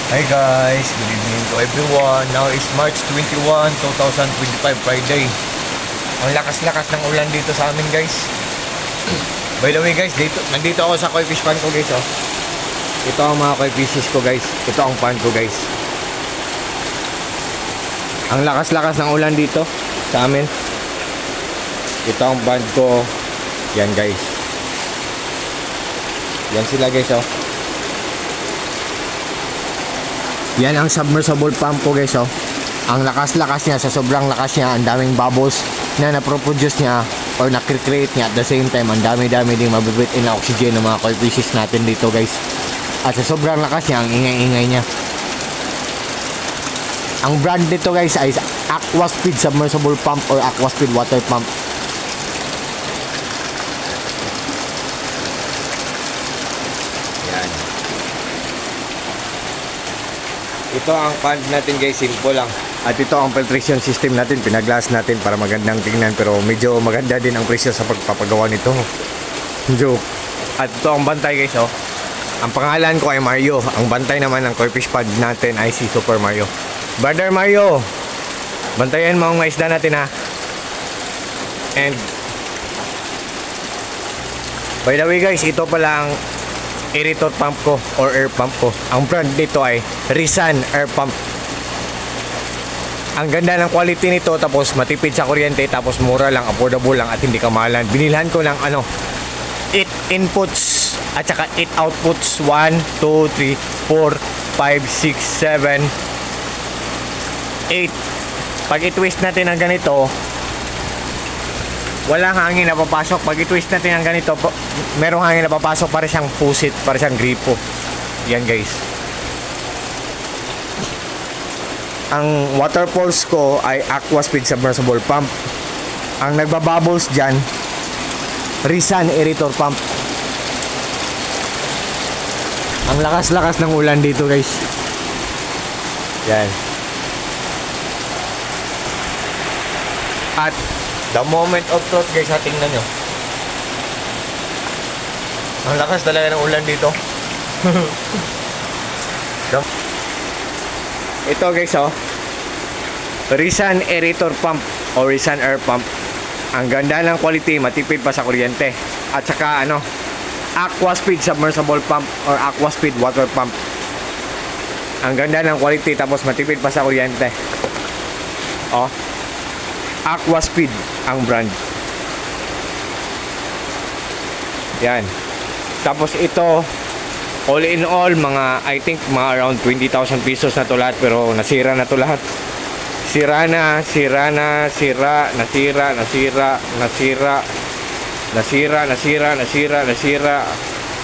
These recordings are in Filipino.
Hi guys, good evening to everyone. Now is March 21, 2025, Friday. Ang lakas-lakas ng ulan dito sa amin guys. By the way guys, nandito ako sa koi fish pond ko guys. Oh. Ito ang mga koi fishes ko guys. Ito ang pond ko guys. Ang lakas-lakas ng ulan dito sa amin. Ito ang pond ko. Yan guys. Yan sila guys oh. Yan ang submersible pump ko guys oh. Ang lakas-lakas niya, sa sobrang lakas niya, ang daming bubbles na naproproduce niya or na-create niya. At the same time, ang dami-dami ding mabibit in na oxygen ng mga koi fishes natin dito guys. At sa sobrang lakas niya, ang ingay-ingay niya. Ang brand dito guys ay Aquaspeed submersible pump or Aquaspeed water pump. Yan. Ito ang pond natin guys, simple lang. At ito ang filtration system natin, pinaglas natin para magandang tingnan. Pero medyo maganda din ang presyo sa pagpapagawa nito. Joke. At ito ang bantay guys oh. Ang pangalan ko ay Mario. Ang bantay naman ng koi fish pond natin ay si Super Mario. Brother Mario, bantayan mo ang mga isda natin ha. And by the way guys, ito pala ang aerator pump ko or air pump ko. Ang brand dito ay Rizan Air Pump. Ang ganda ng quality nito, tapos matipid sa kuryente, tapos mura lang, affordable lang at hindi kamahalan. Binilhan ko ng 8 inputs at saka 8 outputs. 1, 2, 3, 4, 5, 6, 7, 8. Pag i-twist natin ang ganito, walang hangin na papasok. Pag i-twist natin ang ganito, merong hangin na papasok, para siyang pusit, para siyang gripo. Yan guys. Ang water pulse ko ay Aquaspeed submersible pump. Ang nagbabubbles dyan, Rizan aerator pump. Ang lakas-lakas ng ulan dito guys. Yan. At the moment of truth guys, tingnan nyo. Ang lakas talaga ng ulan dito. Ito guys oh, Rizan aerator pump o Rizan air pump. Ang ganda ng quality, matipid pa sa kuryente. At saka Aquaspeed submersible pump or Aquaspeed water pump. Ang ganda ng quality, tapos matipid pa sa kuryente. Oh, Aquaspeed ang brand. Yan. Tapos ito, all in all, I think mga around 20,000 pesos na to lahat. Pero nasira na to lahat.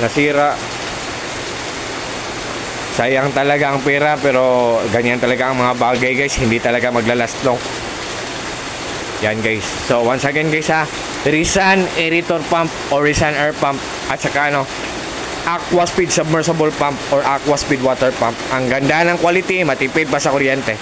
Nasira. Sayang talaga ang pera, pero ganyan talaga ang mga bagay guys. Hindi talaga maglalast long. Yan guys. So once again guys ha, Rizan aerator pump or Rizan air pump at saka Aquaspeed submersible pump or Aquaspeed water pump. Ang ganda ng quality, matipid pa sa kuryente.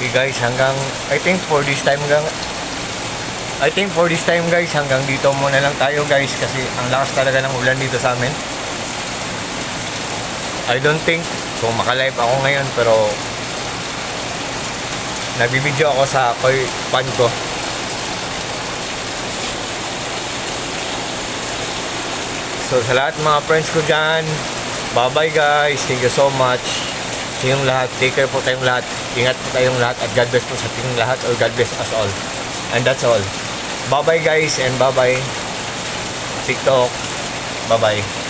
Okay guys, I think for this time guys, hanggang dito muna lang tayo guys, kasi ang lakas talaga ng ulan dito sa amin. I don't think kung maka-live ako ngayon, pero nagbibideo ako sa pan ko. So sa lahat mga friends ko dyan, bye bye guys, thank you so much sa inyong lahat. Take care po tayong lahat, ingat po tayong lahat, at God bless po sa ating lahat, or God bless us all. And that's all. Bye bye guys, and bye bye TikTok. Bye bye.